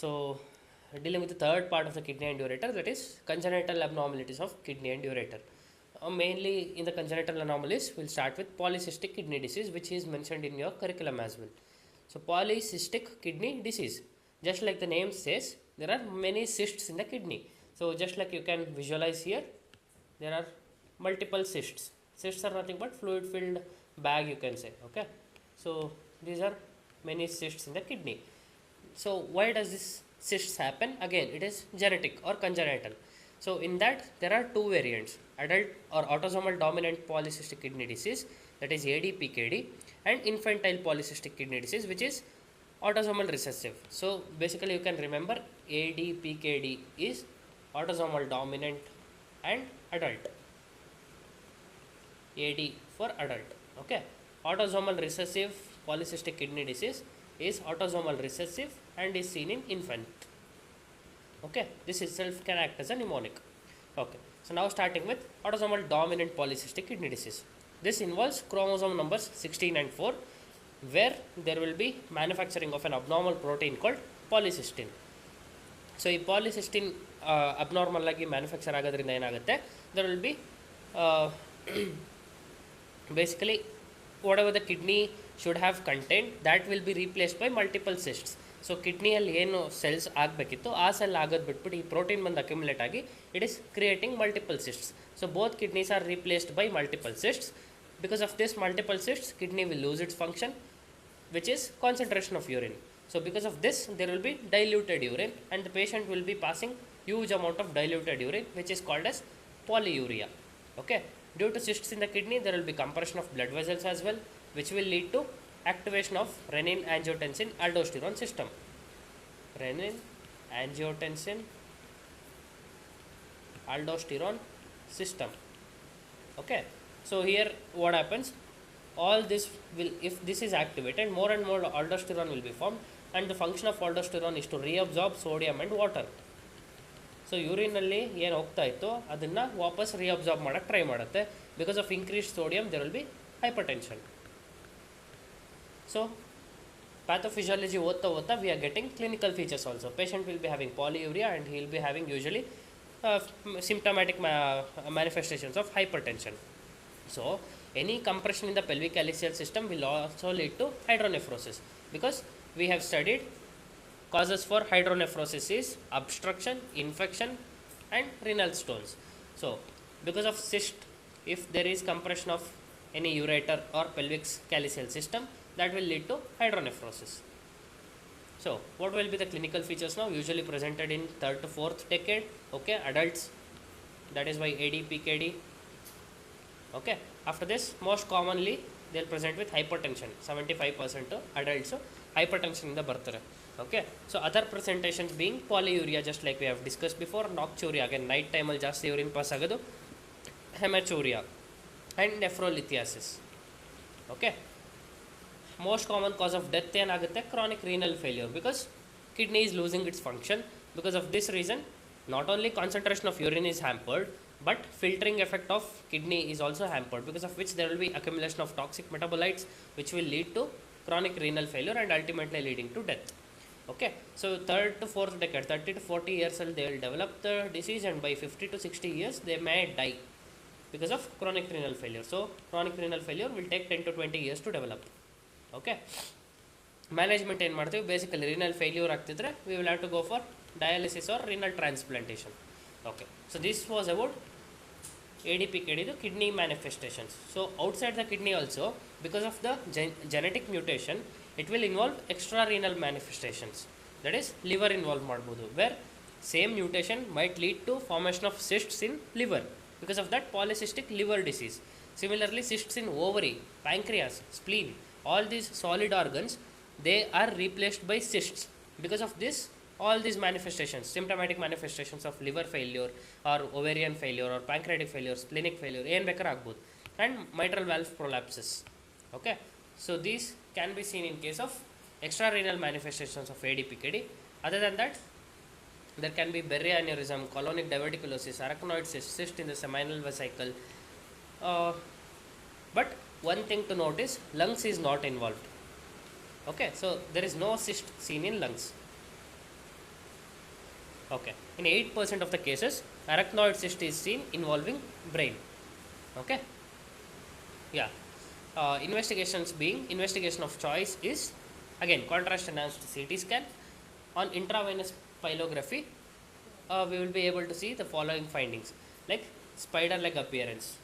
So, dealing with the third part of the kidney and ureter, that is congenital abnormalities of kidney and ureter. Mainly in the congenital anomalies, we'll start with polycystic kidney disease, which is mentioned in your curriculum as well. So, polycystic kidney disease, just like the name says, there are many cysts in the kidney. So, just like you can visualize here, there are multiple cysts. Cysts are nothing but fluid filled bag, you can say. Okay, so these are many cysts in the kidney. So why does this cysts happen? Again, it is genetic or congenital. So in that there are two variants: adult or autosomal dominant polycystic kidney disease, that is ADPKD, and infantile polycystic kidney disease, which is autosomal recessive. So basically you can remember ADPKD is autosomal dominant and adult. AD for adult. Okay. Autosomal recessive polycystic kidney disease is autosomal recessive and is seen in infant. Okay. This itself can act as a mnemonic. Okay. So now starting with autosomal dominant polycystic kidney disease. This involves chromosome numbers 16 and 4, where there will be manufacturing of an abnormal protein called polycystin. So ಈ ಪಾಲಿಸಿಸ್ಟಿನ್ abnormal ಆಗಿ manufacture ಆಗೋದ್ರಿಂದ ಏನಾಗುತ್ತೆ, there will be basically whatever the kidney should have contained, that will be replaced by multiple cysts. So ಕಿಡ್ನಿಯಲ್ಲಿ ಏನು cells ಆಗಬೇಕಿತ್ತು ಆ cell ಆಗೋದು ಬಿಟ್ಬಿಟ್ಟು ಈ ಪ್ರೋಟೀನ್ ಬಂದು ಅಕ್ಯುಮುಲೇಟ್ ಆಗಿ it is creating multiple cysts. So both kidneys are replaced by multiple cysts. Because of this multiple cysts kidney will lose its function, which is concentration of urine. So because of this there will be diluted urine and the patient will be passing huge amount of diluted urine, which is called as polyuria. Okay, due to cysts in the kidney there will be compression of blood vessels as well, which will lead to activation of renin angiotensin aldosterone system. Renin angiotensin aldosterone system. Okay, so here what happens, all this will, if this is activated, more and more aldosterone will be formed, and the function of aldosterone is to reabsorb sodium and water. So ಯೂರಿನಲ್ಲಿ ಏನು ಹೋಗ್ತಾ ಇತ್ತು ಅದನ್ನು ವಾಪಸ್ reabsorb ಮಾಡೋಕ್ಕೆ try ಮಾಡುತ್ತೆ. Because of increase sodium there will be hypertension. So pathophysiology ಓದ್ತಾ we are getting clinical features also. Patient will be having polyuria and he will be having usually symptomatic manifestations of hypertension. So any compression in the pelvic calyceal system will also lead to hydronephrosis, because we have studied causes for hydronephrosis is obstruction, infection and renal stones. So because of cyst, if there is compression of any ureter or pelvic calyceal system, that will lead to hydronephrosis. So what will be the clinical features now? Usually presented in 3rd to 4th decade. Okay, adults, that is by ADPKD. Okay, after this most commonly they will present with hypertension. 75% to adults hypertension in the birth. Okay, so other presentations being polyuria, just like we have discussed before, nocturia, again night time ಅಲ್ಲಿ ಜಾಸ್ತಿ urine pass ಆಗೋದು, hematuria and nephrolithiasis. Okay, most common cause of death ಏನಾಗುತ್ತೆ, chronic renal failure, because kidney is losing its function. Because of this reason not only concentration of urine is hampered, but filtering effect of kidney is also hampered, because of which there will be accumulation of toxic metabolites, which will lead to chronic renal failure and ultimately leading to death. Okay, so 3rd to 4th decade, 30 to 40 years old, they will develop the disease, and by 50 to 60 years they may die because of chronic renal failure. So chronic renal failure will take 10 to 20 years to develop. Okay, management ಏನು ಮಾಡ್ತೀವಿ, basically renal failure ಆಗ್ತಿದ್ರೆ we will have to go for dialysis or renal transplantation. Okay, so this was about ADPKD, the kidney manifestations. So outside the kidney also, because of the genetic mutation, it will involve extrarenal manifestations, that is liver involved ಮಾಡ್ಬೋದು, where same mutation might lead to formation of cysts in liver. Because of that, polycystic liver disease. Similarly, cysts in ovary, pancreas, spleen, all these solid organs, they are replaced by cysts. Because of this, all these manifestations, symptomatic manifestations of liver failure or ovarian failure or pancreatic failure, splenic failure, ಏನು ಬೇಕಾದ್ರೂ ಆಗ್ಬೋದು, and mitral valve prolapses. Okay, so these can be seen in case of extrarenal manifestations of ADPKD. Other than that, there can be berry aneurysm, colonic diverticulosis, arachnoid cyst in the seminal vesicle. But one thing to note is lungs is not involved. Okay, so there is no cyst seen in lungs. Okay. In 8% of the cases, arachnoid cyst is seen involving brain. Okay. Yeah. Investigation of choice is again contrast enhanced CT scan. On intravenous pyelography, we will be able to see the following findings like spider leg appearance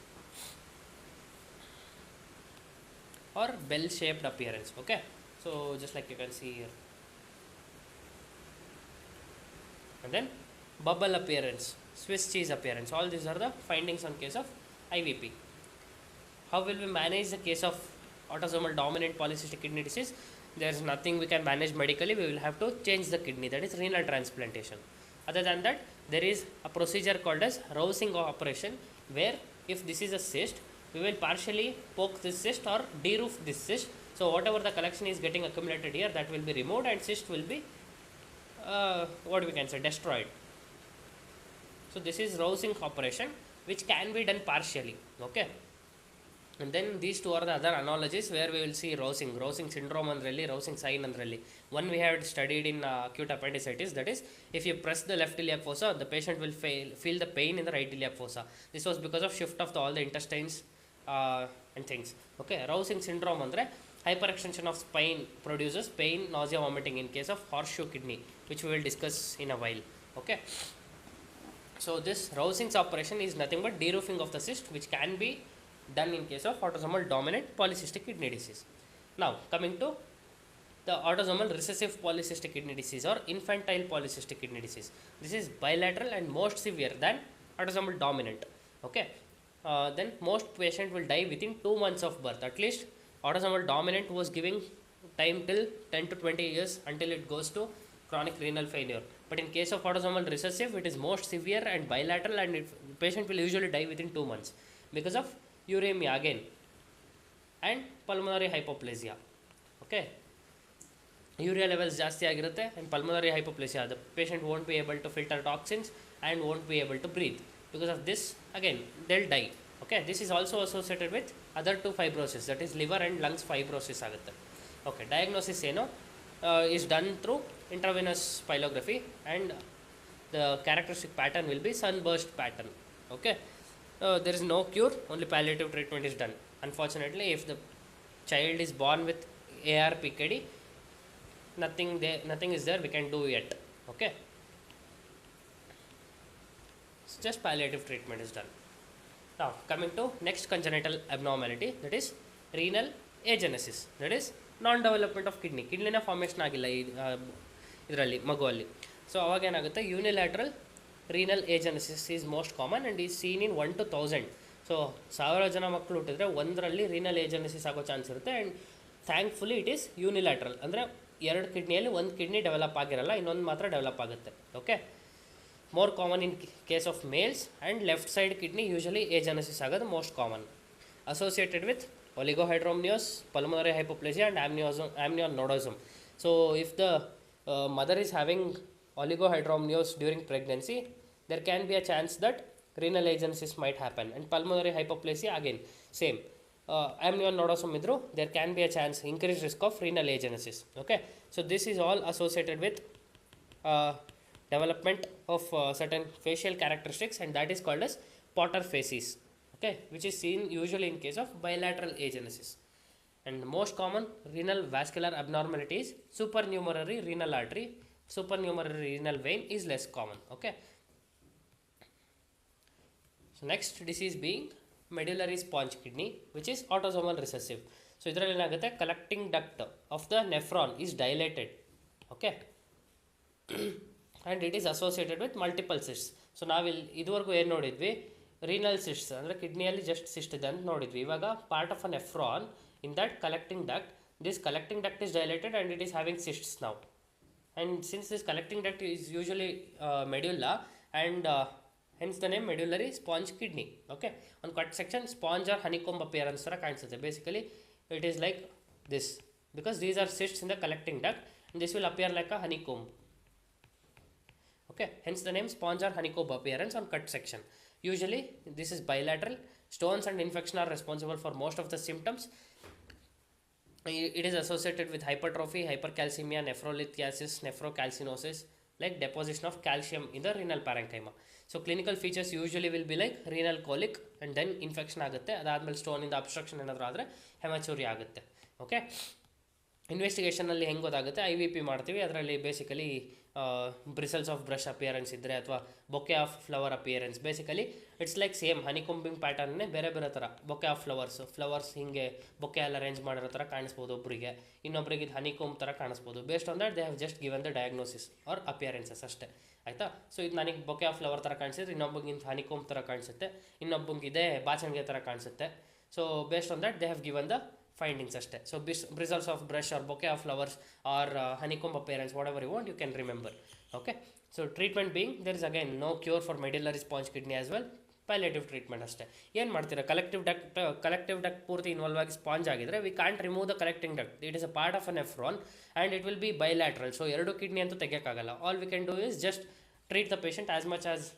or bell shaped appearance. Okay, so just like you can see here, and then bubble appearance, Swiss cheese appearance. All these are the findings on case of IVP. How will we manage the case of autosomal dominant polycystic kidney disease? There is nothing we can manage medically. We will have to change the kidney, that is renal transplantation. Other than that, there is a procedure called as rousing operation, where if this is a cyst, we will partially poke this cyst or deroof this cyst. So whatever the collection is getting accumulated here, that will be removed and cyst will be what we can say, destroyed. So this is rousing operation, which can be done partially. Okay. And then these two are the other analogies where we will see rousing syndrome and rousing sign and one we had studied in acute appendicitis, that is if you press the left iliac fossa, the patient will feel the pain in the right iliac fossa. This was because of shift of all the intestines and things. Okay, rousing syndrome andre hyperextension of spine produces pain, nausea, vomiting in case of horseshoe kidney, which we will discuss in a while. Okay, so this rousing operation is nothing but deroofing of the cyst, which can be done in case of autosomal dominant polycystic kidney disease. Now coming to the autosomal recessive polycystic kidney disease or infantile polycystic kidney disease. This is bilateral and most severe than autosomal dominant. Okay, then most patient will die within 2 months of birth. At least autosomal dominant was giving time till 10 to 20 years until it goes to chronic renal failure. But in case of autosomal recessive, it is most severe and bilateral, and the patient will usually die within 2 months because of uremia again and pulmonary hypoplasia. Okay, urea levels ಜಾಸ್ತಿ ಆಗಿರುತ್ತೆ and pulmonary hypoplasia, the patient won't be able to filter toxins and won't be able to breathe. Because of this, again they'll die. Okay, this is also associated with other two fibrosis, that is liver and lungs fibrosis ಆಗುತ್ತೆ. Okay, diagnosis ಏನು is done through intravenous pyelography, and the characteristic pattern will be sunburst pattern. Okay, there is no cure, only palliative treatment is done. Unfortunately, if the child is born with ARPKD, nothing is there we can do yet. Okay, it's just palliative treatment is done. Now coming to next congenital abnormality, that is renal agenesis, that is non development of ಕಿಡ್ನಿನ formation ಆಗಿಲ್ಲ ಇದರಲ್ಲಿ ಮಗುವಲ್ಲಿ. So ಅವಾಗ ಏನಾಗುತ್ತೆ, unilateral renal agenesis is most common and is seen in 1 to 1000. So 1000 ಜನ ಮಕ್ಕಳು ಹುಟ್ಟಿದ್ರೆ ಒಂದರಲ್ಲಿ renal agenesis ಆಗೋ ಚಾನ್ಸ್ ಇರುತ್ತೆ. And thankfully it is unilateral, ಅಂದರೆ 2 ಕಿಡ್ನಿಯಲ್ಲಿ ಒಂದು ಕಿಡ್ನಿ ಡೆವಲಪ್ ಆಗಿರಲ್ಲ, ಇನ್ನೊಂದು ಮಾತ್ರ ಡೆವಲಪ್ ಆಗುತ್ತೆ. Okay, more common in case of males and left side kidney usually agenesis ಆಗೋದು most common, associated with oligohydramnios, pulmonary hypoplasia and amnionodosum. So if the mother is having oligohydramnios during pregnancy, there can be a chance that renal agenesis might happen. And pulmonary hypoplasia again same, amnionodosum idru there can be a chance, increased risk of renal agenesis. Okay, so this is all associated with development of certain facial characteristics, and that is called as Potter facies. Okay, which is seen usually in case of bilateral agenesis. And most common renal vascular abnormality is supernumerary renal artery. Supernumerary renal vein is less common. Okay, so next disease being medullary sponge kidney, which is autosomal recessive. So ಇದರಲ್ಲಿ ಏನಾಗುತ್ತೆ, collecting duct of the nephron is dilated. Okay, and it is associated with multiple cysts. So ನಾವಿಲ್ಲಿ ಇದುವರೆಗೂ ಏನು ನೋಡಿದ್ವಿ, renal cysts ಅಂದರೆ ಕಿಡ್ನಿಯಲ್ಲಿ just cyst ಇದೆ ಅಂತ ನೋಡಿದ್ವಿ. ಇವಾಗ part of a nephron in that collecting duct, this collecting duct is dilated and it is having cysts now. And since this collecting duct is usually medulla and hence the name medullary sponge kidney. Okay, ಒಂದು cut section sponge or honeycomb appearance ಥರ ಕಾಣಿಸುತ್ತೆ. Basically it is like this because these are cysts in the collecting duct and this will appear like a honeycomb. Okay, hence the name sponge or honeycomb appearance on cut section. Usually this is bilateral. Stones and infection are responsible for most of the symptoms. It is associated with hypertrophy, hypercalcemia, nephrolithiasis, nephrocalcinosis, like deposition of calcium in the renal parenchyma. So clinical features usually will be like renal colic and then infection ಆಗುತ್ತೆ, ಅದಾದಮೇಲೆ ಸ್ಟೋನಿಂದ obstruction ಏನಾದರೂ ಆದರೆ ಹೆಮಚೂರಿ ಆಗುತ್ತೆ. Okay, ಇನ್ವೆಸ್ಟಿಗೇಷನಲ್ಲಿ ಹೆಂಗೆ ಗೊತ್ತಾಗುತ್ತೆ, I V P ಮಾಡ್ತೀವಿ, ಅದರಲ್ಲಿ basically bristles of brush appearance ಇದ್ದರೆ ಅಥವಾ bouquet of flower appearance, basically it's like same honeycombing ಪ್ಯಾಟರ್ನ್ನೇ ಬೇರೆ ಬೇರೆ ಥರ. ಬೊಕೆ ಆಫ್ ಫ್ಲವರ್ಸ್ ಹಿಂಗೆ ಬೊಕೆ ಎಲ್ಲ ಅರೇಂಜ್ ಮಾಡಿರೋ ಥರ ಕಾಣಿಸ್ಬೋದು ಒಬ್ಬರಿಗೆ, ಇನ್ನೊಬ್ಬರಿಗೆ ಇದು ಹನಿಕೊಂಬ್ ಥರ ಕಾಣಿಸ್ಬೋದು. Based on that they have just given the diagnosis or appearances ಅಷ್ಟೇ, ಆಯಿತಾ. ಸೊ ಇದು ನನಗೆ ಬೊಕೆ ಆಫ್ ಫ್ಲವರ್ ಥರ ಕಾಣಿಸಿದ್ರೆ ಇನ್ನೊಬ್ಬಂಗೆ ಹನಿಕೊಂಬ್ ಥರ ಕಾಣಿಸುತ್ತೆ, ಇನ್ನೊಬ್ಬಂಗೆ ಇದೆ ಬಾಚಣಿಗೆ ಥರ ಕಾಣಿಸುತ್ತೆ. So based on that they have given the findings ಅಷ್ಟೇ. So bristles of brush or bouquet of flowers or honeycomb appearance, whatever you want you can remember. Okay, so treatment being there is again no cure for medullary sponge kidney as well, palliative treatment ಅಷ್ಟೇ. ಏನು ಮಾಡ್ತೀರಾ, collective duct ಪೂರ್ತಿ involve ಆಗಿ sponge ಆಗಿದ್ರೆ we can't remove the collecting duct, it is a part of a nephron and it will be bilateral. So ಎರಡು kidney ಅಂತೂ ತೆಗಿಯೋಕ್ಕಾಗಲ್ಲ. All we can do is just treat the patient as much as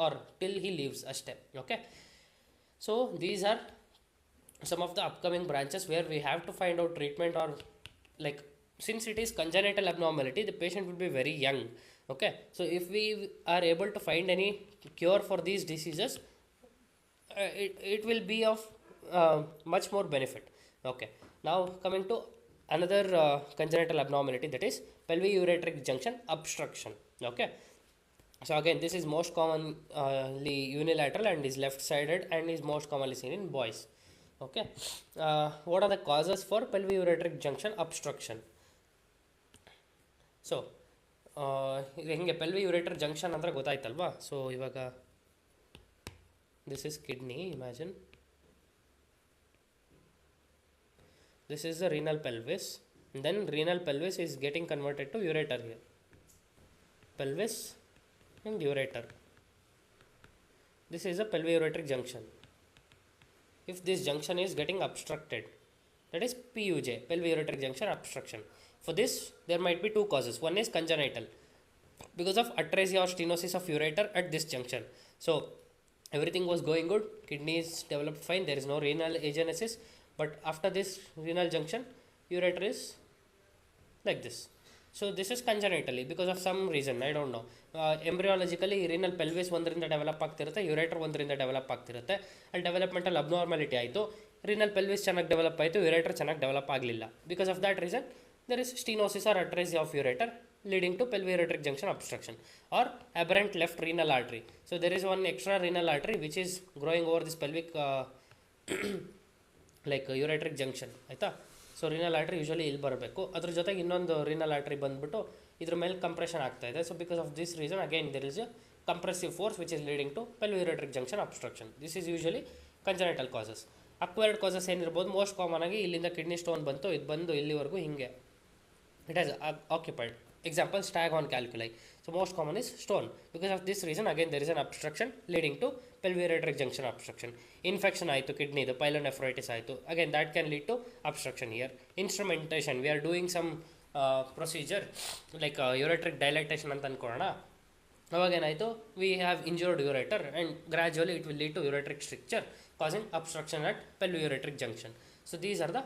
or till he lives ಅಷ್ಟೇ. Okay, so these are some of the upcoming branches where we have to find out treatment, or like since it is congenital abnormality the patient will be very young. Okay, so if we are able to find any cure for these diseases, it will be of much more benefit. Okay, now coming to another congenital abnormality, that is pelviureteric junction obstruction. Okay, so again this is most commonly unilateral and is left sided and is most commonly seen in boys. Okay, what are the causes for pelviureteric junction obstruction? So ಹಿಂಗೆ pelviureter junction ಅಂದರೆ ಗೊತ್ತಾಯ್ತಲ್ವಾ. So ಇವಾಗ this is kidney, imagine this is the renal pelvis, then renal pelvis is getting converted to ureter here, pelvis and ureter. This is a pelviureteric junction. If this junction is getting obstructed, that is PUJ, pelviureteric junction obstruction. For this there might be two causes. One is congenital, because of atresia or stenosis of ureter at this junction. So everything was going good, kidneys developed fine, there is no renal agenesis, but after this renal junction ureter is like this. So this is congenitally because of some reason, I don't know. Embryologically renal pelvis ಒಂದರಿಂದ develop ಆಗ್ತಿರುತ್ತೆ, ureter ಒಂದರಿಂದ develop ಆಗ್ತಿರುತ್ತೆ. ಅಲ್ಲಿ developmental abnormality ಆಯಿತು, renal pelvis ಚೆನ್ನಾಗಿ develop ಆಯಿತು, ureter ಚೆನ್ನಾಗಿ develop ಆಗಲಿಲ್ಲ. Because of that reason there is stenosis or atresia of ureter leading to pelviureteric junction obstruction or aberrant left renal artery. So there is one extra renal artery which is growing over this pelvic like ureteric junction, ಆಯಿತಾ. So renal artery usually ಇಲ್ಲಿ ಬರಬೇಕು, ಅದ್ರ ಜೊತೆಗೆ ಇನ್ನೊಂದು renal artery ಬಂದುಬಿಟ್ಟು ಇದ್ರ ಮೇಲೆ compression ಆಗ್ತಾ ಇದೆ. So because of this reason again there is a compressive force which is leading to pelviureteric junction obstruction. This is usually congenital causes. Acquired causes ಏನಿರ್ಬೋದು, ಮೋಸ್ಟ್ ಕಾಮನ್ ಆಗಿ ಇಲ್ಲಿಂದ ಕಿಡ್ನಿ ಸ್ಟೋನ್ ಬಂತು, ಇದು ಬಂದು ಇಲ್ಲಿವರೆಗೂ ಹಿಂಗೆ it has occupied. Example, Staghorn calculi. So most common is stone. Because of this reason again there is an obstruction leading to pelviureteric junction obstruction. Infection ಆಯಿತು kidney, ಇದು pyelonephritis ಆಯಿತು, again that can lead to obstruction here. Instrumentation, we are doing some procedure like ureteric dilatation ಅಂತ ಅಂದ್ಕೊಳ್ಳೋಣ. ಅವಾಗ ಏನಾಯಿತು, we have injured ureter and gradually it will lead to ureteric stricture causing obstruction at pelviureteric junction. So these are the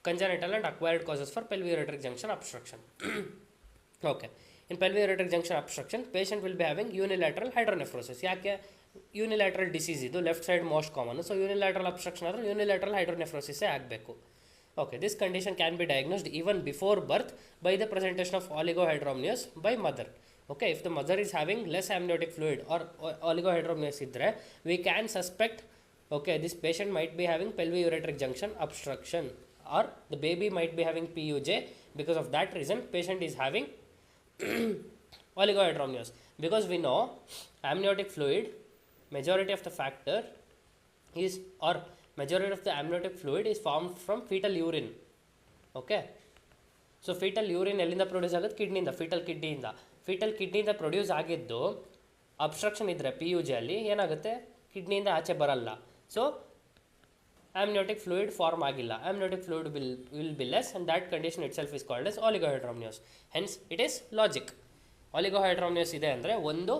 congenital and acquired causes for pelviureteric junction obstruction. Okay, in pelviureteric junction obstruction patient will be having unilateral hydronephrosis. ಯಾಕೆ unilateral disease ಇದು, left side most common. So unilateral obstruction ಆದರೆ unilateral ಹೈಡ್ರೋನೆಫ್ರೋಸಿಸೇ ಆಗಬೇಕು. Okay, this condition can be diagnosed even before birth by the presentation of oligohydramnios by mother. Okay, if the mother is having less amniotic fluid or oligohydramnios ಇದ್ದರೆ we can suspect, okay, this patient might be having pelviureteric junction obstruction or the baby might be having PUJ. Because of that reason patient is having oligohydramnios, because we know amniotic fluid, majority of the factor is, or majority of the amniotic fluid is formed from fetal urine. Okay, so fetal urine ಎಲ್ಲಿಂದ produce ಆಗುತ್ತೆ, ಕಿಡ್ನಿಯಿಂದ, foetal ಕಿಡ್ನಿಯಿಂದ produce ಆಗಿದ್ದು obstruction ಇದ್ದರೆ PUJ ಅಲ್ಲಿ ಏನಾಗುತ್ತೆ, ಕಿಡ್ನಿಯಿಂದ ಆಚೆ ಬರಲ್ಲ. So amniotic fluid form ಆಗಿಲ್ಲ, amniotic fluid will be less and that condition itself is called as oligohydramnios. Hence it is logic. Oligohydramnios ಇದೆ ಅಂದರೆ ಒಂದು,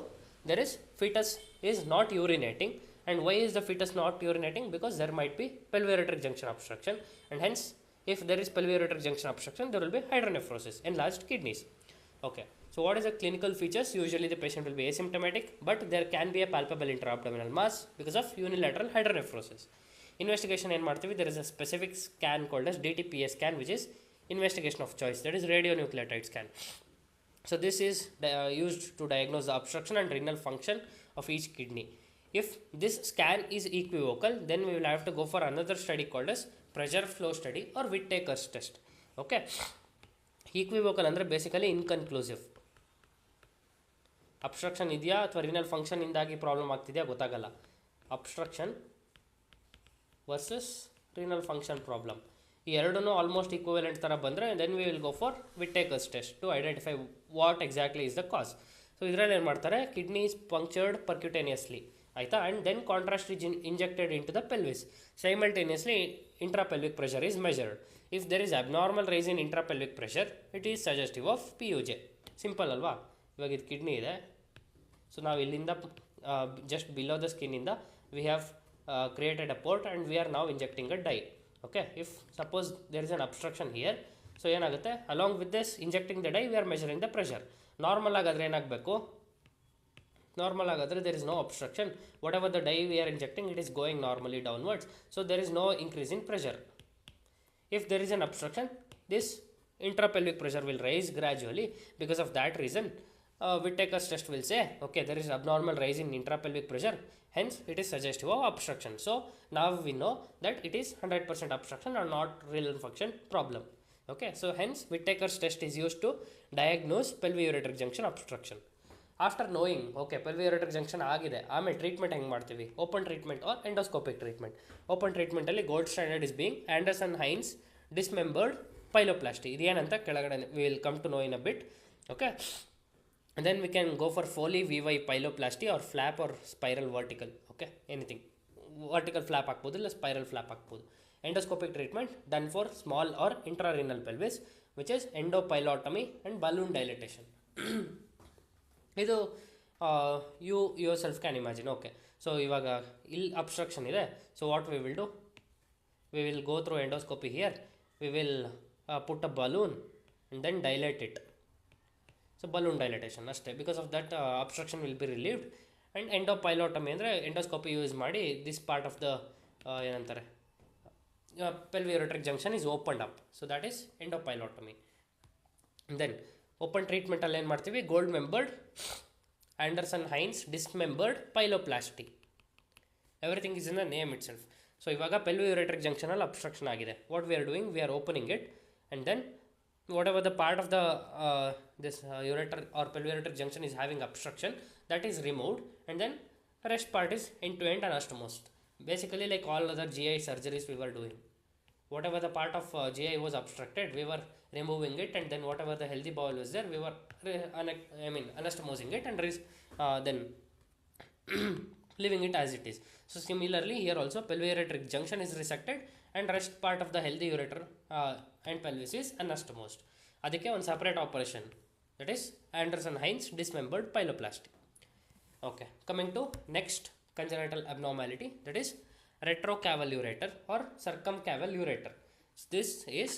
there is fetus is not urinating, and why is the fetus not urinating? Because there might be pelviureteric junction obstruction, and hence if there is pelviureteric junction obstruction there will be hydronephrosis, enlarged kidneys. Okay. So what is the clinical features? Usually the patient will be asymptomatic, but there can be a palpable intra-abdominal mass because of unilateral hydronephrosis. Investigation in Marthavi, there is a specific scan called as DTPA scan, which is investigation of choice, that is radionucleotide scan. So this is used to diagnose the obstruction and renal function of each kidney. If this scan is equivocal, then we will have to go for another study called as pressure flow study or Whittaker's test. Okay. Equivocal ಅಂದರೆ basically inconclusive. Obstruction ಇದೆಯಾ ಅಥವಾ renal function ಇಂದಾಗಿ problem ಆಗ್ತಿದೆಯಾ ಗೊತ್ತಾಗಲ್ಲ. Obstruction versus renal function problem, ಈ ಎರಡೂ almost equivalent ಥರ ಬಂದರೆ then we will go for Whitaker's test to identify what exactly is the cause. So ಇದರಲ್ಲಿ ಏನು ಮಾಡ್ತಾರೆ, ಕಿಡ್ನಿ ಇಸ್ ಪಂಕ್ಚರ್ಡ್ ಪರ್ಕ್ಯುಟೇನಿಯಸ್ಲಿ ಆಯಿತಾ, and then contrast is injected into the pelvis. Simultaneously intrapelvic pressure is measured. If there is abnormal rise in intrapelvic pressure, it is suggestive of PUJ. Simple ಅಲ್ವಾ. ಇವಾಗ ಇದು kidney ಇದೆ, so ನಾವು ಇಲ್ಲಿಂದ just below the ಸ್ಕಿನ್ನಿಂದ we have created a port and we are now injecting a dye. Okay, if suppose there is an obstruction here, so ಏನಾಗುತ್ತೆ, along with this injecting the dye we are measuring the pressure. Normal ಆಗಾದರೆ ಏನಾಗಬೇಕು, normal ಆಗಾದರೆ there is no obstruction, what ever the dye we are injecting it is going normally downwards, so there is no increase in pressure. If there is an obstruction, this intrapelvic pressure will rise gradually. Because of that reason, Whittaker's test will say, okay, there is abnormal rise in intrapelvic pressure, hence it is suggestive of obstruction. So now we know that it is 100% obstruction or not renal function problem. Okay, so hence Whittaker's test is used to diagnose pelviureteric junction obstruction. After knowing, okay pelviureter junction ಆಗಿದೆ, ಆಮೇಲೆ treatment ಹೆಂಗೆ ಮಾಡ್ತೀವಿ, open treatment or endoscopic treatment. Open ಟ್ರೀಟ್ಮೆಂಟಲ್ಲಿ gold standard is being Anderson Hynes dismembered pyeloplasty. ಇದೇನಂತ ಕೆಳಗಡೆ we will come to know in a bit. Okay, then we can go for Foley V Y pyeloplasty or flap or spiral vertical. Okay, anything vertical flap ಹಾಕ್ಬೋದು ಇಲ್ಲ spiral flap ಹಾಕ್ಬೋದು. Endoscopic treatment done for small or ಇಂಟ್ರಾರಿನಲ್ pelvis which is endopyelotomy and balloon dilatation. ಇದು you yourself can imagine. Okay, so ಇವಾಗ ಇಲ್ಲಿ obstruction ಇದೆ, so what we will do, we will go through endoscopy here, we will put a balloon and then dilate it. So balloon dilatation ಅಷ್ಟೇ. Because of that obstruction will be relieved. And endopyelotomy ಅಂದರೆ endoscopy use ಮಾಡಿ this part of the ಏನಂತಾರೆ pelviureteric junction is opened up, so that is endopylotomy. Then open ಟ್ರೀಟ್ಮೆಂಟಲ್ಲಿ ಏನು ಮಾಡ್ತೀವಿ, gold membered Anderson Hynes dismembered pyeloplasty. Everything is in the name itself. So ಇವಾಗ pelviureteric ಜಂಕ್ಷನಲ್ಲಿ obstruction ಆಗಿದೆ, what we are doing, we are opening it and then what ever the part of the this ureter or pelviureteric junction is having obstruction, that is removed, and then rest part is end to end anastomosed. Basically like all other GI surgeries we were doing, whatever the part of GI was obstructed, we were removing it, and then whatever the healthy bowel was there, we were anastomosing it and then leaving it as it is. So similarly here also pelviureteric junction is resected and rest part of the healthy ureter and pelvis is anastomosed. ಅದಕ್ಕೆ ಒಂದು separate operation, that is Anderson Hynes dismembered pyeloplasty. Okay, coming to next congenital abnormality, that is retrocaval ureter or circumcaval ureter. This is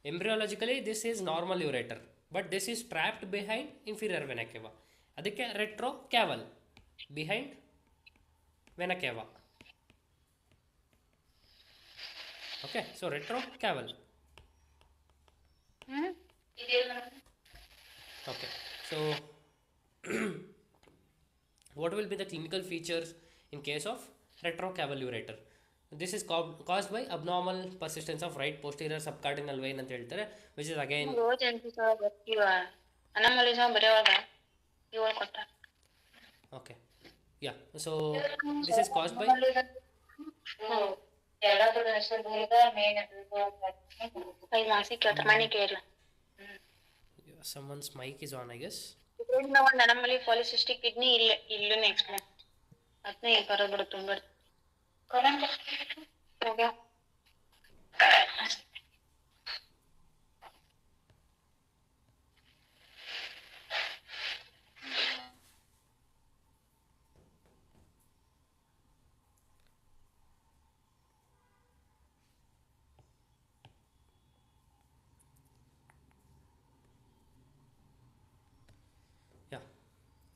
embryologically this is normal ureter, but this is trapped behind inferior vena cava. ಅದಕ್ಕೆ retrocaval, behind vena cava. Okay, so retrocaval. Okay, so what will be the clinical features in case of retrocaval ureter? This is caused by abnormal persistence of right posterior subcardinal vein ಅಂತ ಹೇಳ್ತಾರೆ, which is again anomalies okay, yeah, so this is caused by someone's mic is on, I guess. ಒಂದು ಅನಮಲಿ polycystic kidney ಇಲ್ಲೂ explain ಅದನ್ನ ಈಗ ಬರೋದ್ಬಿಡು ತುಂಬ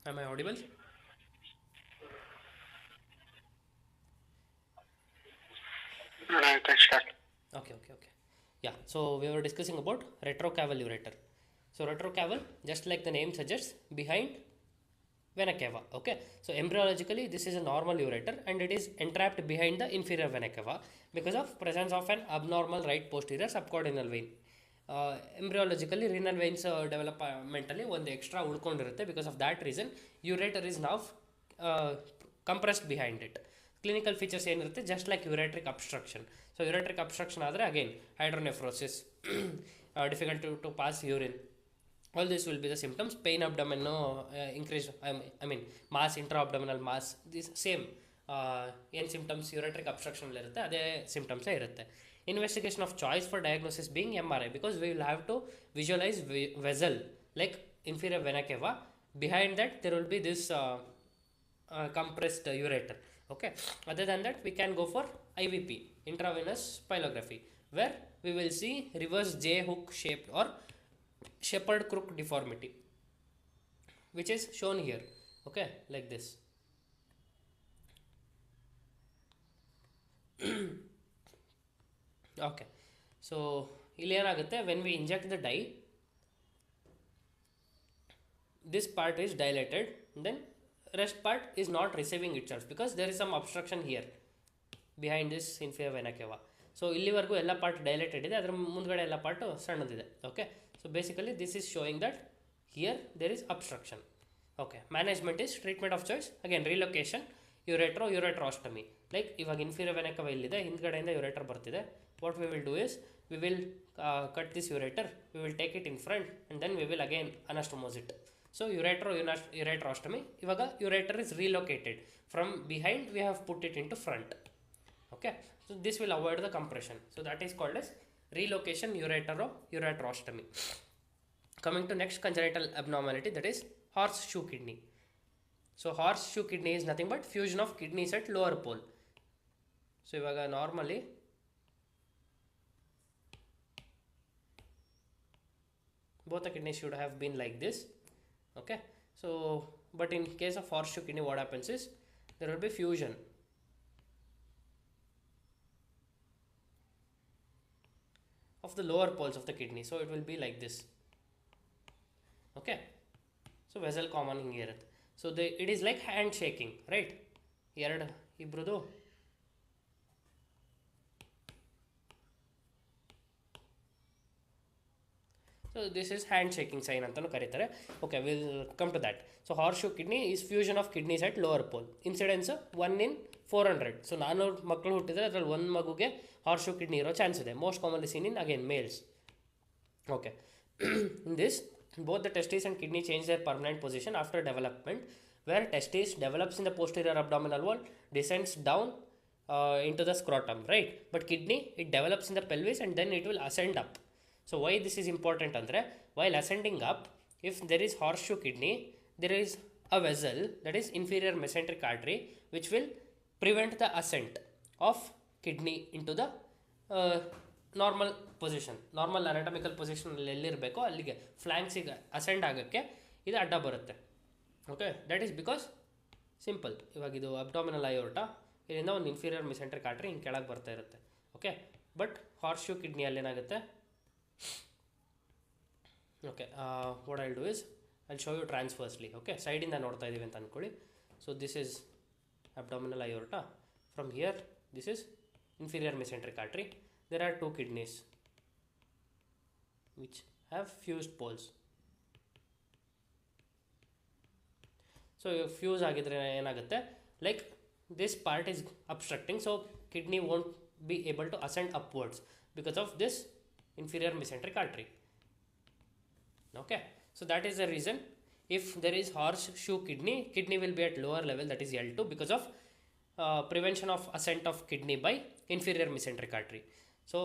Am I audible? You can start. Okay. Yeah, so we were discussing about retrocaval ureter. So retrocaval, just like the name suggests, behind vena cava. Okay, so embryologically this is a normal ureter and it is entrapped behind the inferior vena cava because of presence of an abnormal right posterior subcaudinal vein. Embryologically renal veins developmentally ಒಂದು extra ಉಳ್ಕೊಂಡಿರುತ್ತೆ, because of that reason ureter is now uh, compressed behind it. Clinical features ಏನಿರುತ್ತೆ, just like ureteric obstruction. So ureteric obstruction ಆದರೆ again hydronephrosis, difficult to pass urine. All this will be the symptoms. Pain abdomen, increase, I mean mass, intra-abdominal mass, this same ಏನು symptoms ureteric obstruction ಇರುತ್ತೆ ಅದೇ ಸಿಂಪ್ಟಮ್ಸೇ ಇರುತ್ತೆ. Investigation of choice for diagnosis being MRI, because we will have to visualise vessel like inferior vena cava. Behind that there will be this compressed ureter. Okay, other than that we can go for IVP, intravenous pylography, where we will see reverse J hook shaped or shepherd crook deformity, which is shown here. Okay, like this. Okay, so ಇಲ್ಲಿ ಏನಾಗುತ್ತೆ, when we inject the dye, this part is dilated, then rest part is not receiving itself because there is some obstruction here behind this inferior vena cava. So ಇಲ್ಲಿವರೆಗೂ ಎಲ್ಲ part dilated ಇದೆ, ಅದರ ಮುಂದ್ಗಡೆ ಎಲ್ಲ part ಸಣ್ಣದಿದೆ. Okay, so basically this is showing that here there is obstruction. Okay, management is treatment of choice again relocation, ureterostomy. Like ಇವಾಗ inferior vena cava ಇಲ್ಲಿದೆ, ಹಿಂದ್ಗಡೆಯಿಂದ ಯುರೆಟರ್ ಬರ್ತಿದೆ. What we will do is we will cut this ureter, we will take it in front and then we will again anastomose it. So ureterostomy, ಇವಾಗ ಯುರೆಟರ್ is relocated from behind, we have put it into front. Okay, so this will avoid the compression, so that is called as relocation ureterostomy. Coming to next congenital abnormality, that is horseshoe kidney. So horseshoe kidney is nothing but fusion of kidneys at lower pole. So ivaga normally both the kidneys should have been like this. Okay, so but in case of horseshoe kidney, what happens is there will be fusion of the lower poles of the kidney, so it will be like this. Okay, so vessel common hinge irutte. So it is like hand shaking, right? ಎರಡು ಇಬ್ರದು so this is hand shaking sign ಅಂತಲೂ ಕರೀತಾರೆ. Okay, we'll come to that. So horseshoe kidney is fusion of kidneys at lower pole. Incidence 1 in 400. So 400 ಮಕ್ಕಳು ಹುಟ್ಟಿದರೆ ಅದರಲ್ಲಿ ಒಂದು ಮಗುಗೆ horseshoe kidney ಇರೋ chance ಇದೆ. Most commonly seen in again males. Okay, in this both the testes and kidney change their permanent position after development, where testis develops in the posterior abdominal wall, descends down into the scrotum, right? But kidney, it develops in the pelvis and then it will ascend up. So why this is important andre, while ascending up, if there is horseshoe kidney, there is a vessel, that is inferior mesenteric artery, which will prevent the ascent of kidney into the normal position, normal anatomical ಪೊಸಿಷನಲ್ಲಿ ಎಲ್ಲಿರಬೇಕೋ ಅಲ್ಲಿಗೆ ಫ್ಲ್ಯಾಂಕ್ಸಿಗೆ ascend ಆಗೋಕ್ಕೆ ಇದು ಅಡ್ಡ ಬರುತ್ತೆ. Okay, that is because simple, ಇವಾಗ ಇದು ಅಬ್ಡಾಮಿನಲ್ ಅಯೋರ್ಟ, ಇದರಿಂದ ಒಂದು ಇನ್ಫೀರಿಯರ್ ಮೆಸೆಂಟ್ರಿಕ್ ಆರ್ಟರಿ ಹಿಂಗೆ ಕೆಳಗೆ ಬರ್ತಾ ಇರುತ್ತೆ. ಓಕೆ, ಬಟ್ ಹಾರ್ಸ್ಶೂ ಕಿಡ್ನಿಯಲ್ಲಿ ಏನಾಗುತ್ತೆ, okay what I do is I show you transversely. Okay, ಸೈಡಿಂದ ನೋಡ್ತಾ ಇದ್ದೀವಿ ಅಂತ ಅಂದ್ಕೊಳ್ಳಿ. So this is abdominal aorta. From here, this is inferior mesenteric artery. There are two kidneys which have fused poles. So fuse agidre enagutte, like this part is obstructing, so kidney won't be able to ascend upwards because of this inferior mesenteric artery. Okay, so that is the reason. If there is horseshoe kidney will be at lower level, that is L2, because of prevention of ascent of kidney by inferior mesenteric artery. So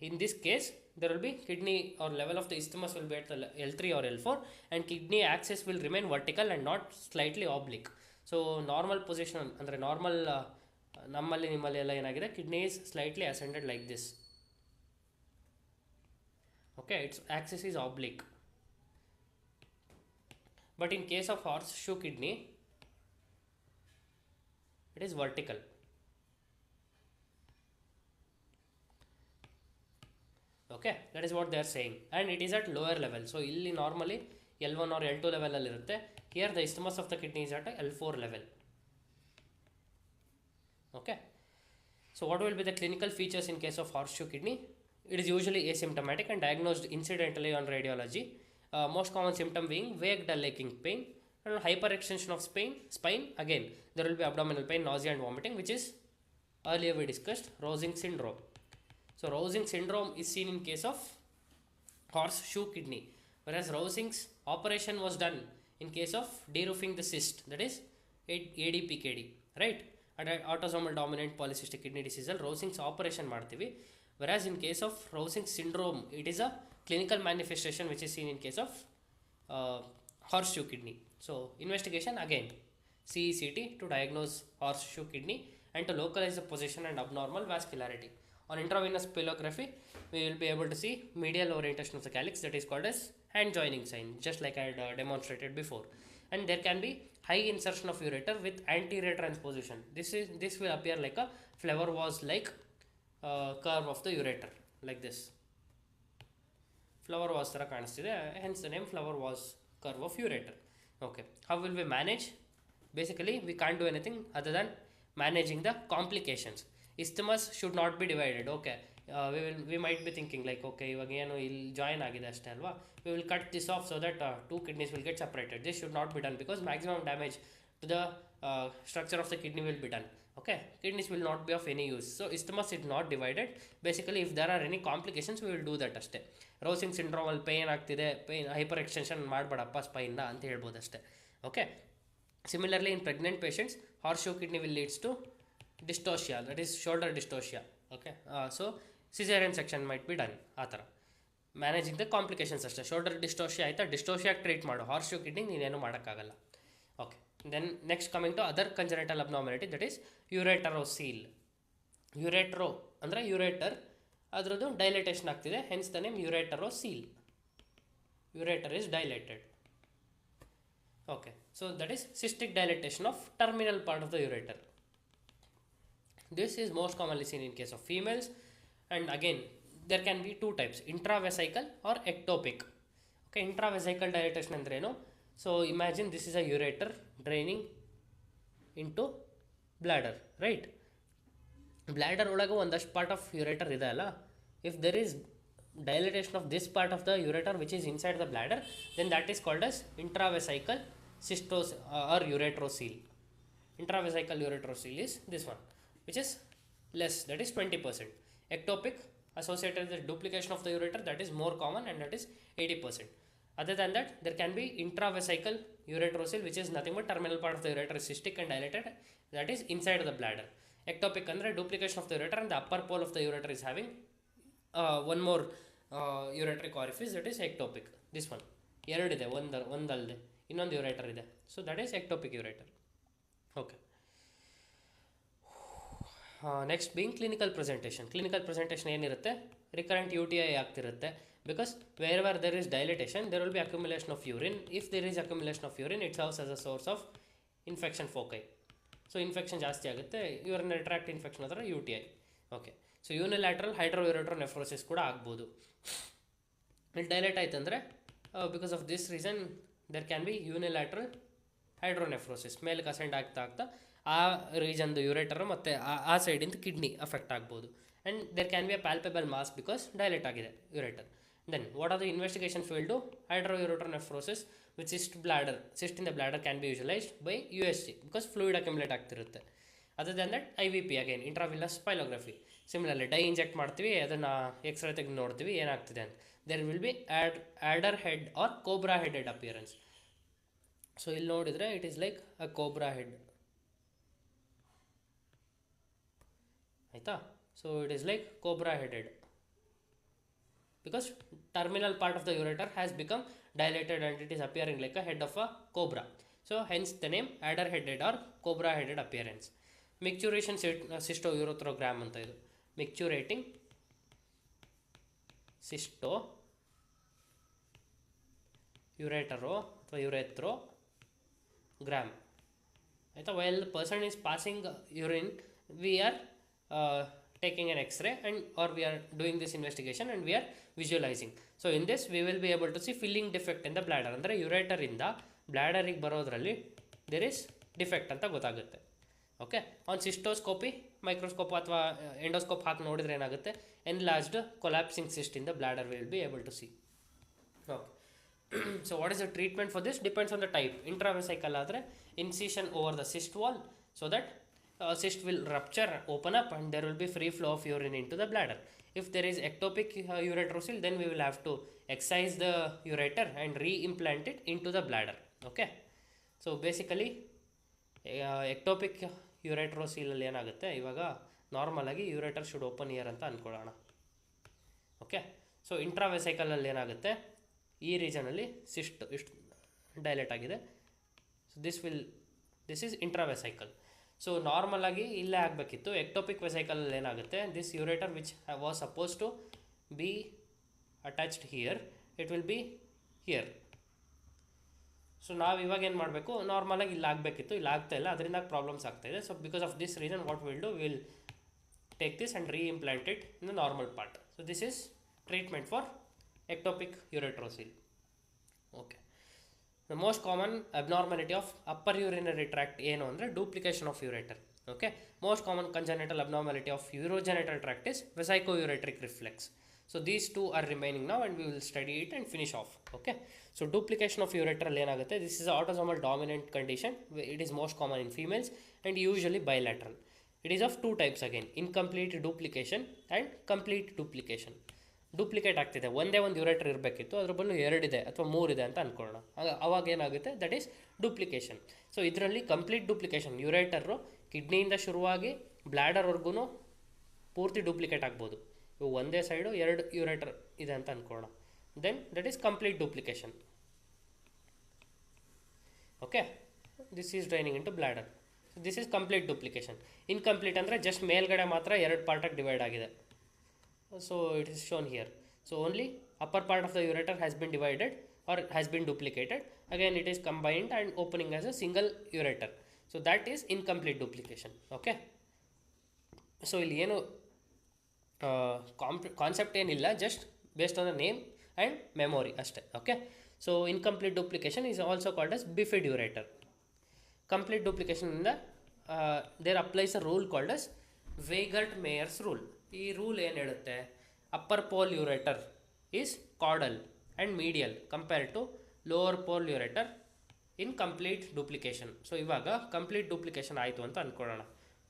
in this case, there will be kidney or level of the isthmus will be at the L3 or L4, and kidney axis will remain vertical and not slightly oblique. So normal position andre normal nammalli nimmalli ella enagide, kidney is slightly ascended like this. Okay, its axis is oblique. But in case of horseshoe kidney, it is vertical. Okay, that is what they are saying, and it is at lower level. So illi normally L1 or L2 level ಅಲ್ಲಿ ಇರುತ್ತೆ. Here the isthmus of the kidney is at L4 level. Okay, so what will be the clinical features in case of horseshoe kidney? It is usually asymptomatic and diagnosed incidentally on radiology. Most common symptom being vague dull aching pain and hyperextension of spine. Again, there will be abdominal pain, nausea and vomiting, which is earlier we discussed Rosing syndrome. So Rosing syndrome is seen in case of horseshoe kidney, whereas Rosing's operation was done in case of deroofing the cyst, that is ADPKD, right? And autosomal dominant polycystic kidney disease Rosing's operation ಮಾಡ್ತೀವಿ. Whereas in case of Rosing syndrome, it is a clinical manifestation which is seen in case of horseshoe kidney. So investigation again, CECT to diagnose horseshoe kidney and to localize the position and abnormal vascularity. On intravenous pylography, we will be able to see medial orientation of the calyx, that is called as hand joining sign, just like I had demonstrated before. And there can be high insertion of ureter with anterior transposition. This will appear like a flower vase like curve of the ureter, like this. Flower vase ತರ ಕಾಣಿಸ್ತಿದೆ, hence the name flower vase curve of ureter. Okay, how will we manage? Basically, we can't do anything other than managing the complications. Isthmus should not be divided. Okay, we might be thinking like, okay, ಇವಾಗ ಏನು ಇಲ್ಲಿ join ಆಗಿದೆ ಅಷ್ಟೇ ಅಲ್ವಾ, we will cut this off so that two kidneys will get separated. This should not be done because maximum damage to the structure of the kidney will be done. Okay, kidneys will not be of any use. So isthmus is not divided. Basically, if there are any complications, we will do that ಅಷ್ಟೇ. Rosing syndrome ಅಲ್ಲಿ pain ಆಗ್ತಿದೆ, pain hyper extension ಮಾಡಬೇಡಪ್ಪ Spain ಅಂತ ಹೇಳ್ಬೋದು ಅಷ್ಟೇ. Okay, similarly in pregnant patients, horseshoe kidney will leads to dystocia, that is shoulder dystocia. Okay, so cesarean section might be done. ಆ ಥರ managing the complications ಅಷ್ಟೇ. Shoulder dystocia ಆಯಿತಾ, ಡಿಸ್ಟೋಷಿಯಾಗಿ treat ಮಾಡು, horseshoe kidney ನೀನೇನು ಮಾಡೋಕ್ಕಾಗಲ್ಲ. Okay, then next coming to other congenital abnormality, that is ureterocele. ಯುರೇಟ್ರೋ ಅಂದರೆ ಯುರೇಟರ್, ಅದರದ್ದು ಡೈಲೇಟೇಷನ್ ಆಗ್ತಿದೆ, hence the name ureterocele. Ureter is dilated. Okay, so that is cystic dilatation of terminal part of the ureter. This is most commonly seen in case of females, and again there can be two types, intravesical or ectopic. Okay, intravesical dilatation andre eno, so imagine this is a ureter draining into bladder, right? Bladder ಒಳಗೆ ಒಂದಷ್ಟು part of ureter ಇದೆ ಅಲ್ಲ, if there is dilatation of this part of the ureter which is inside the bladder, then that is called as intravesical cystos or ureterocele. Intravesical ureterocele is this one, which is less, that is 20%. Ectopic associated with duplication of the ureter, that is more common, and that is 80%. Other than that, there can be intravesical ureterocele, which is nothing but terminal part of the ureter is cystic and dilated, that is inside the bladder. Ectopic andre duplication of the ureter and the upper pole of the ureter is having one more ureteric orifice, that is ectopic. This one ಎರಡಿದೆ, ಒಂದಲ್ಲದೆ ಇನ್ನೊಂದು ureter ಇದೆ, so that is ectopic ureter. Okay, next being clinical presentation. Clinical presentation ಏನಿರುತ್ತೆ, recurrent UTI ಆಗ್ತಿರುತ್ತೆ, because where were there is dilatation there will be accumulation of urine. If there is accumulation of urine, it serves as a source of infection foci. So infection ಜಾಸ್ತಿ ಆಗುತ್ತೆ, urinary tract infection ಅದರ UTI. ಓಕೆ, so unilateral hydroureteronephrosis ಕೂಡ ಆಗ್ಬೋದು. ಇಲ್ಲಿ dilate ಆಯ್ತು ಅಂದರೆ because of this reason there can be unilateral hydronephrosis. ಮೇಲಕ್ಕೆ ಅಸೆಂಡ್ ಆಗ್ತಾ ಆಗ್ತಾ ಆ ರೀಜನ್ದು ಯುರೇಟರ್ ಮತ್ತು ಆ ಸೈಡಿಂದ ಕಿಡ್ನಿ ಅಫೆಕ್ಟ್ ಆಗ್ಬೋದು. And there can be a palpable mass because dilate ಆಗಿದೆ ureter. Then what are the investigation field? Hydroureteronephrosis with cyst bladder. Cyst in the bladder can be visualised by USG because fluid accumulate ಆಗ್ತಿರುತ್ತೆ. Other then that IVP again, intravenous pyelography. Similarly dye inject ಮಾಡ್ತೀವಿ, ಅದನ್ನು x ray ತೆಗೆದು ನೋಡ್ತೀವಿ ಏನಾಗ್ತಿದೆ ಅಂತ. There will be adder head or cobra headed appearance. So ಇಲ್ಲಿ ನೋಡಿದರೆ it is like a cobra head, ಆಯಿತಾ? So it is like cobra headed because terminal part of the ureter has become dilated and it is appearing like a head of a cobra. So hence the name adder headed or cobra headed appearance. Micturition cystourethrogram anta idu. Micturating cysto uretero ಅಥವಾ urethro gram. ಆಯಿತಾ, while the person is passing urine, we are taking an x-ray and or we are doing this investigation and we are visualizing. So in this we will be able to see filling defect in the bladder. ಅಂದರೆ ಯುರೇಟರಿಂದ ಬ್ಲ್ಯಾಡರಿಗೆ ಬರೋದ್ರಲ್ಲಿ there is defect ಅಂತ ಗೊತ್ತಾಗುತ್ತೆ. Okay, on cystoscopy microscope ಅಥವಾ endoscope ಹಾಕಿ ನೋಡಿದ್ರೆ ಏನಾಗುತ್ತೆ, enlarged collapsing cyst in the bladder will be able to see. Okay, so what is the treatment for this depends on the type. Intravesical ಆದರೆ incision over the cyst wall so that cyst will rupture, open up and there will be free flow of urine into the bladder. If there is ectopic ureterosil, then we will have to excise the ureter and re-implant it into the bladder. Okay, so basically ectopic ureterosil ಅಲ್ಲಿ ಏನಾಗುತ್ತೆ, ಇವಾಗ normal ಆಗಿ ureter should open year ಅಂತ ಅಂದ್ಕೊಳ್ಳೋಣ. Okay, so ಇಂಟ್ರಾವೆಸೈಕಲಲ್ಲಿ ಏನಾಗುತ್ತೆ, ಈ ರೀಜನಲ್ಲಿ cyst ಇಷ್ಟು ಡೈಲೇಟ್ ಆಗಿದೆ. So this is intravesical. So normal ಆಗಿ ಇಲ್ಲೇ ಆಗಬೇಕಿತ್ತು. ಎಕ್ಟೋಪಿಕ್ ವೆಸೈಕಲಲ್ಲಿ ಏನಾಗುತ್ತೆ, this ureter which was suppose to be attached here, it will be here. So ನಾವು ಇವಾಗ ಏನು ಮಾಡಬೇಕು, ನಾರ್ಮಲಾಗಿ ಇಲ್ಲಿ ಆಗಬೇಕಿತ್ತು, ಇಲ್ಲಿ ಆಗ್ತಾ ಇಲ್ಲ, ಅದರಿಂದ ಪ್ರಾಬ್ಲಮ್ಸ್ ಆಗ್ತಾಯಿದೆ. So because of this reason what will do, will take this and reimplant it in the normal part. So this is treatment for ectopic ureterosil. Okay, the most common abnormality of upper urinary tract ಏನು ಅಂದರೆ duplication of ureter. Okay, most common congenital abnormality of urogenital tract is vesicoureteric reflex. So these two are remaining now and we will study it and finish off. Okay, so duplication of ureter ಅಲ್ಲಿ ಏನಾಗುತ್ತೆ, this is autosomal dominant condition. It is most common in females and usually bilateral. It is of two types again, incomplete duplication and complete duplication. Duplicate ಆಗ್ತಿದೆ, ಒಂದೇ ಒಂದು ureter ಇರಬೇಕಿತ್ತು, ಅದ್ರ ಬದಲು ಎರಡಿದೆ ಅಥವಾ ಮೂರಿದೆ ಅಂತ ಅಂದ್ಕೊಳ್ಳೋಣ. ಅವಾಗ ಏನಾಗುತ್ತೆ, ದಟ್ ಈಸ್ ಡೂಪ್ಲಿಕೇಶನ್. ಸೊ ಇದರಲ್ಲಿ ಕಂಪ್ಲೀಟ್ ಡೂಪ್ಲಿಕೇಶನ್, ಯುರೇಟರು ಕಿಡ್ನಿಯಿಂದ ಶುರುವಾಗಿ ಬ್ಲ್ಯಾಡರ್ವರೆಗೂ ಪೂರ್ತಿ ಡೂಪ್ಲಿಕೇಟ್ ಆಗ್ಬೋದು. ಇವು ಒಂದೇ ಸೈಡು ಎರಡು ಯುರೇಟರ್ ಇದೆ ಅಂತ ಅಂದ್ಕೊಳ್ಳೋಣ, then that is complete duplication. Okay, this is draining in to bladder. This is complete duplication. Incomplete ಅಂದರೆ ಜಸ್ಟ್ ಮೇಲ್ಗಡೆ ಮಾತ್ರ ಎರಡು ಪಾರ್ಟಾಗಿ ಡಿವೈಡ್ ಆಗಿದೆ. So it is shown here. So only upper part of the ureter has been divided or has been duplicated. Again it is combined and opening as a single ureter. So that is incomplete duplication. Okay, so ಇಲ್ಲಿ ಏನು concept ಏನಿಲ್ಲ, just based on the name and memory ಅಷ್ಟೇ. Okay, so incomplete duplication is also called as bifid ureter. Complete ಡೂಪ್ಲಿಕೇಶನಿಂದ there applies a rule called as Weigert Meyer's rule. ಈ rule ಏನು ಹೇಳುತ್ತೆ, upper pole ureter is caudal and medial compared to lower pole ureter in complete duplication. So ಇವಾಗ complete duplication ಆಯಿತು ಅಂತ ಅಂದ್ಕೊಳ್ಳೋಣ,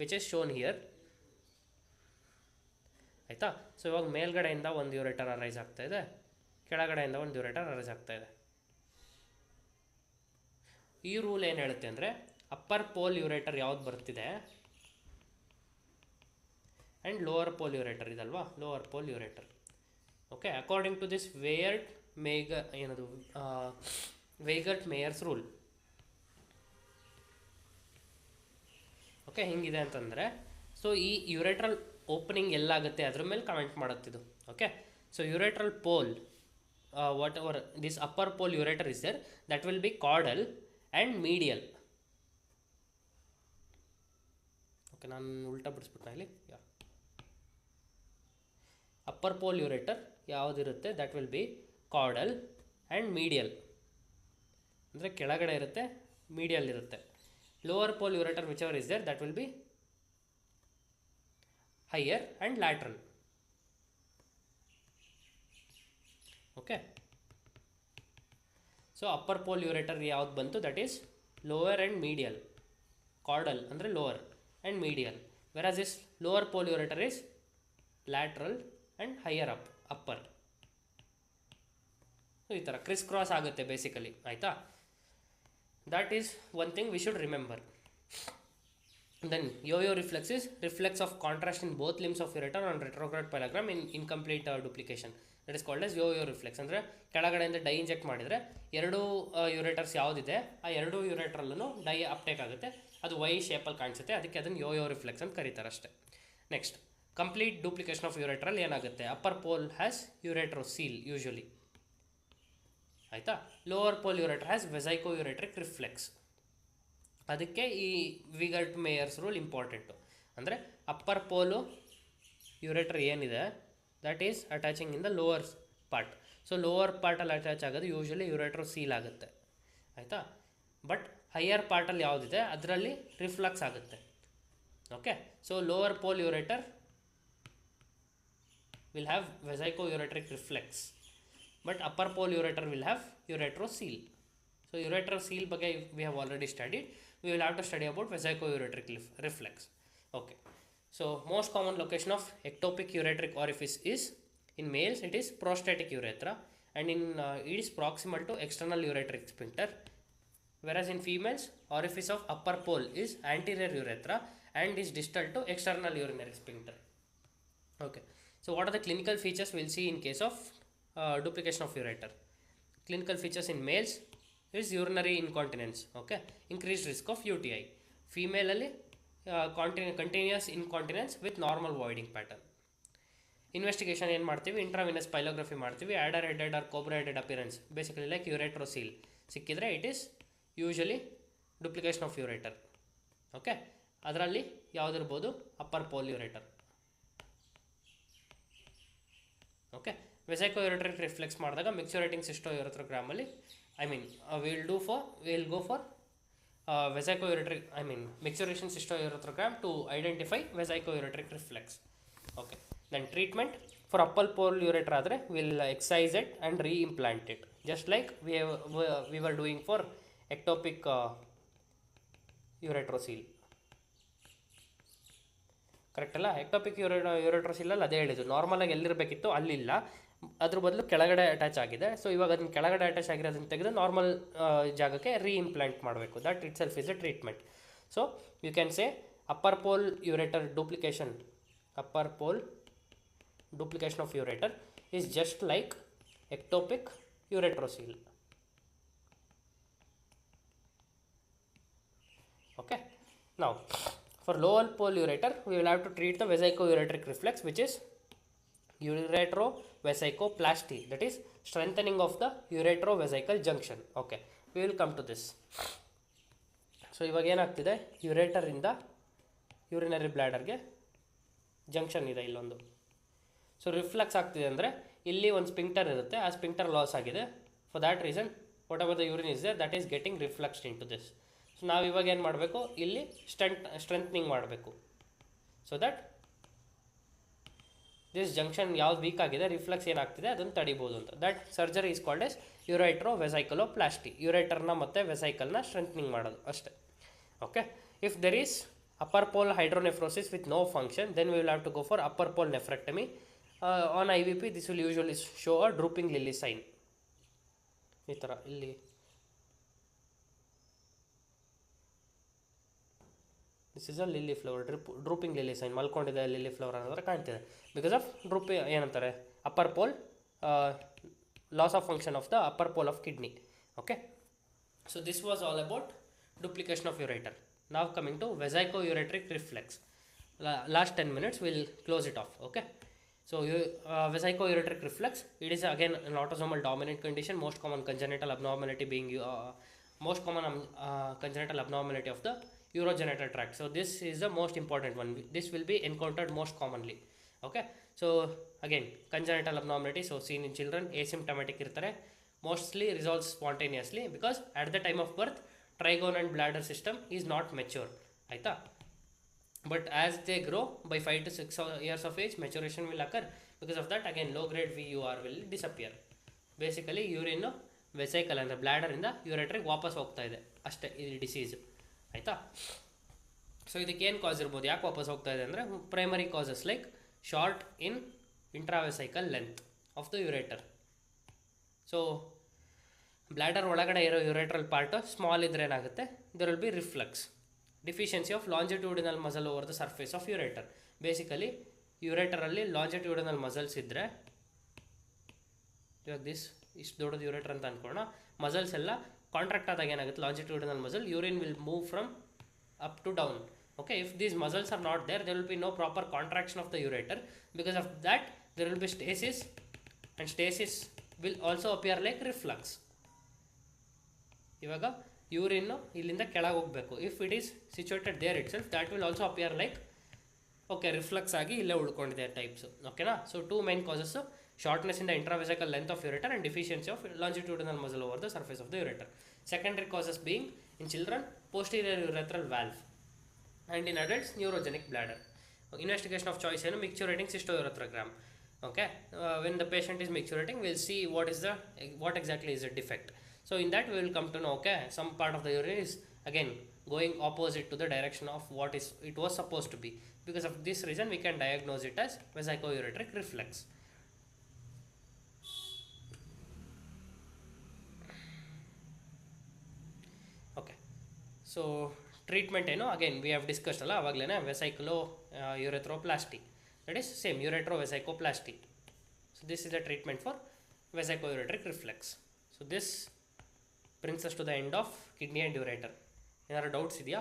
which is shown here. ಆಯಿತಾ, so ಇವಾಗ ಮೇಲ್ಗಡೆಯಿಂದ ಒಂದು ಯುರೇಟರ್ ಅರೈಸ್ ಆಗ್ತಾಯಿದೆ, ಕೆಳಗಡೆಯಿಂದ ಒಂದು ಯುರೇಟರ್ ಅರೈಸ್ ಆಗ್ತಾಯಿದೆ. ಈ ರೂಲ್ ಏನು ಹೇಳುತ್ತೆ ಅಂದರೆ, ಅಪ್ಪರ್ ಪೋಲ್ ಯುರೇಟರ್ ಯಾವ್ದು ಬರ್ತಿದೆ ಆ್ಯಂಡ್ ಲೋವರ್ ಪೋಲ್ ಯುರೇಟರ್ ಇದಲ್ವಾ, lower pole ureter. Okay, according to this Weigert Meyer's rule. Okay, ಹಿಂಗಿದೆ ಅಂತಂದರೆ, ಸೊ ಈ ಯುರೇಟ್ರಲ್ ಓಪನಿಂಗ್ ಎಲ್ಲಾಗುತ್ತೆ ಅದ್ರ ಮೇಲೆ ಕಮೆಂಟ್ ಮಾಡುತ್ತಿದ್ದು. Okay, so ureteral pole, what ever this upper pole ureter is there, that will be caudal and medial. Okay, ನಾನು ಉಲ್ಟಾ ಬಿಡಿಸ್ಬಿಟ್ಟ ಇಲ್ಲಿ. ಅಪ್ಪರ್ ಪೋಲ್ ಯುರೇಟರ್ ಯಾವುದಿರುತ್ತೆ, that will be caudal and medial, ಅಂದರೆ ಕೆಳಗಡೆ ಇರುತ್ತೆ, ಮೀಡಿಯಲ್ ಇರುತ್ತೆ. Lower pole ureter which ever is there, that will be higher and lateral. Okay, so upper pole ureter ಯಾವ್ದು ಬಂತು, that is lower and medial. Caudal ಅಂದರೆ lower and medial, whereas this lower pole ureter is lateral and higher upper. ಈ ಥರ criss cross ಆಗುತ್ತೆ basically. ಆಯಿತಾ, that is one thing we should remember. Then yo-yo reflex is reflex of contrast in both limbs of ureter on retrograde pyelogram in incomplete duplication. That is called as yo-yo reflex. ಅಂದರೆ ಕೆಳಗಡೆಯಿಂದ dye inject ಮಾಡಿದರೆ ಎರಡು ಯುರೇಟರ್ಸ್ ಯಾವುದಿದೆ ಆ ಎರಡು ಯುರೇಟ್ರಲ್ಲೂ dye uptake ಆಗುತ್ತೆ, ಅದು Y ಶೇಪಲ್ಲಿ ಕಾಣಿಸುತ್ತೆ, ಅದಕ್ಕೆ ಅದನ್ನು yo-yo reflex ಅಂತ ಕರೀತಾರೆ ಅಷ್ಟೇ. ನೆಕ್ಸ್ಟ್, ಕಂಪ್ಲೀಟ್ ಡೂಪ್ಲಿಕೇಶನ್ ಆಫ್ ಯುರೇಟ್ರಲ್ಲಿ ಏನಾಗುತ್ತೆ, upper pole has ureterocele usually. ಆಯಿತಾ, lower pole ureter has vesicoureteric reflex. ಅದಕ್ಕೆ ಈ ವಿಗರ್ಟ್ ಮೇಯರ್ಸ್ ರೂಲ್ ಇಂಪಾರ್ಟೆಂಟು. ಅಂದರೆ ಅಪ್ಪರ್ ಪೋಲು ಯುರೇಟರ್ ಏನಿದೆ that is attaching in the lower part. So lower ಪಾರ್ಟಲ್ಲಿ attach ಆಗೋದು usually ureterocele ಆಗುತ್ತೆ, ಆಯಿತಾ. But higher ಪಾರ್ಟಲ್ಲಿ ಯಾವುದಿದೆ ಅದರಲ್ಲಿ ರಿಫ್ಲಕ್ಸ್ ಆಗುತ್ತೆ. Okay, so lower pole ureter will have vesico-ureteric reflex, but upper pole ureter will have ureterocele. So ureterocele ಬಗ್ಗೆ we have already studied. We will have to study about vesico-ureteric reflex. Okay, so most common location of ectopic ureteric orifice is in males it is prostatic urethra, and in it is proximal to external ureteric sphincter, whereas in females orifice of upper pole is anterior urethra and is distal to external urinary sphincter. Okay, so what are the clinical features we'll see in case of duplication of ureter? Clinical features in males is urinary incontinence, okay, increased risk of UTI. Female ಅಲ್ಲಿ continuous incontinence with normal voiding pattern. Investigation ಏನು ಮಾಡ್ತೀವಿ, intravenous pyelography ಮಾಡ್ತೀವಿ. Adder headed or cobra headed appearance basically like ureterocele ಸಿಕ್ಕಿದ್ರೆ it is usually duplication of ureter. Okay, ಅದರಲ್ಲಿ ಯಾವುದಿರ್ಬೋದು, upper pole ureter. Okay, vesicoureteric reflex ಮಾಡಿದಾಗ micturating ಸಿಸ್ಟೋ-ಯುರೆಥ್ರೋಗ್ರಾಮಲ್ಲಿ will go for vesicoureteric micturition cystourethrogram to identify vesicoureteric reflex. Okay, then treatment for upper pole ureter ಆದರೆ will excise it and reimplant it, just like we were doing for ectopic ಯುರೆಟ್ರೋಸೀಲ್. Correct ಅಲ್ಲ? Ectopic ಯುರೆಟ್ರೋಸೀಲಲ್ಲಿ ಅದೇ ಹೇಳಿದ್ದು, ನಾರ್ಮಲಾಗಿ ಎಲ್ಲಿರಬೇಕಿತ್ತು ಅಲ್ಲಿಲ್ಲ, ಅದ್ರ ಬದಲು ಕೆಳಗಡೆ attach ಆಗಿದೆ. ಸೊ ಇವಾಗ ಅದನ್ನ ಕೆಳಗಡೆ ಅಟ್ಯಾಚ್ ಆಗಿರೋದನ್ನ ತೆಗೆದು ನಾರ್ಮಲ್ ಜಾಗಕ್ಕೆ ರೀಇಂಪ್ಲಾಂಟ್ ಮಾಡಬೇಕು. That it self is a treatment. So you can say upper pole ureter duplication, upper pole duplication of ureter is just like ectopic ureterocele. Okay, ನಾವು for lower pole ureter we will have to treat the vesico-ureteric reflex, which is uretrovesicoplasty, that is strengthening of the uretrovesical junction. Okay, we will come to this. So ಇವಾಗ ಏನಾಗ್ತಿದೆ, ಯುರೇಟರಿಂದ urinary ಬ್ಲ್ಯಾಡರ್ಗೆ junction ಇದೆ ಇಲ್ಲೊಂದು. So reflex ಆಗ್ತಿದೆ ಅಂದರೆ ಇಲ್ಲಿ ಒಂದು sphincter ಇರುತ್ತೆ, ಆ ಸ್ಪಿಂಕ್ಟರ್ ಲಾಸ್ ಆಗಿದೆ. For that reason what ever the urine is there that is getting reflexed in to this. So ನಾವು ಇವಾಗ ಏನು ಮಾಡಬೇಕು, ಇಲ್ಲಿ ಸ್ಟ್ರೆಂಥನಿಂಗ್ ಮಾಡಬೇಕು. ಸೊ ದಟ್ ದಿಸ್ ಜಂಕ್ಷನ್ ಯಾವ್ದು ವೀಕ್ ಆಗಿದೆ, ರಿಫ್ಲೆಕ್ಸ್ ಏನಾಗ್ತಿದೆ ಅದನ್ನು ತಡಿಬೋದು ಅಂತ. That surgery is called as ureterovesicoplasty. ಯುರೈಟರ್ನ ಮತ್ತು ವೆಸೈಕಲ್ನ ಸ್ಟ್ರೆಂಥನಿಂಗ್ ಮಾಡೋದು ಅಷ್ಟೇ. Okay, if there is upper pole hydronephrosis with no function then we will have to go for upper pole nephrectomy. On IVP this will usually show a drooping lily sign. ಈ ಥರ ಇಲ್ಲಿ this is a lily flower, drooping lily sign, ಮಲ್ಕೊಂಡಿದೆ lily flower ಅನ್ನೋದ್ರ ಕಾಣ್ತಿದೆ. Because of ಏನಂತಾರೆ, upper pole loss of function of the upper pole of kidney. Okay, so this was all about duplication of ureter. Now coming to vesico-ureteric reflex. Last 10 minutes we'll close it off. Okay, so vesico-ureteric reflex, it is again an autosomal dominant condition. Most common congenital abnormality being congenital abnormality of the urogenital tract. So this is the most important one. This will be encountered most commonly. Okay, so again congenital abnormality, so seen in children, asymptomatic irtare, mostly resolves spontaneously because at the time of birth trigone and bladder system is not mature, ಆಯಿತಾ. But as they grow by 5 to 6 years of age maturation will occur. Because of that again low grade VUR will disappear. Basically ಯೂರಿನ್ನು vesical ಅಂದರೆ ಬ್ಲ್ಯಾಡರಿಂದ ಯುರೆಟ್ರಿಗೆ ವಾಪಸ್ ಹೋಗ್ತಾ ಇದೆ ಅಷ್ಟೇ ಈ disease, ಆಯಿತಾ. ಸೊ ಇದಕ್ಕೆ ಏನು ಕಾಸ್ ಇರ್ಬೋದು, ಯಾಕೆ ವಾಪಸ್ ಹೋಗ್ತಾ ಇದೆ ಅಂದರೆ primary causes like short in intravesical length of the ureter. So bladder ಒಳಗಡೆ ಇರೋ ಯುರೇಟ್ರಲ್ ಪಾರ್ಟ್ ಸ್ಮಾಲ್ ಇದ್ರೆ ಏನಾಗುತ್ತೆ, there will be reflux, deficiency of longitudinal muscle over the surface of ureter. Basically ಯುರೇಟರಲ್ಲಿ ಲಾಂಜಿಟ್ಯೂಡಿನಲ್ ಮಸಲ್ಸ್ ಇದ್ದರೆ, ಇವಾಗ ಇಷ್ಟು ದೊಡ್ಡದು ureter ಅಂತ ಅಂದ್ಕೊಳ್ಳೋಣ, ಮಸಲ್ಸ್ ಎಲ್ಲ ಕಾಂಟ್ರಾಕ್ಟ್ ಆದಾಗ ಏನಾಗುತ್ತೆ, longitudinal muscle urine will move from up to down. Okay, if these muscles are not there, there will be no proper contraction of the ureter. Because of that, there will be stasis, and stasis will also appear like reflux. ಇವಾಗ urine ಇಲ್ಲಿಂದ ಕೆಳಗೆ ಹೋಗಬೇಕು. If it is situated there it self, that will also appear like okay reflux ಆಗಿ ಇಲ್ಲೇ ಉಳ್ಕೊಂಡಿದೆ types. ಓಕೆನಾ. So 2 main causes: shortness in the intravesical length of ureter and deficiency of longitudinal muscle over the surface of the ureter. Secondary causes being in children posterior urethral valve and in adults neurogenic bladder. Investigation of choice ಏನು micturating cystourethrogram. Okay, when the patient is micturating, we'll see what exactly is the defect. So in that we will come to know, okay, some part of the urine is again going opposite to the direction of what it was supposed to be. Because of this reason we can diagnose it as vesicoureteric reflux. Okay, so treatment ಏನು again we have discussed ಅಲ್ಲ ಆವಾಗಲೇ, ವೆಸೈಕ್ಲೋ urethroplasty, that is same uretrovesicoplasty. So this is the treatment for vesicoureteric reflux. So this brings us to the end of kidney and ureter. ಏನಾದ್ರು doubts ಇದೆಯಾ?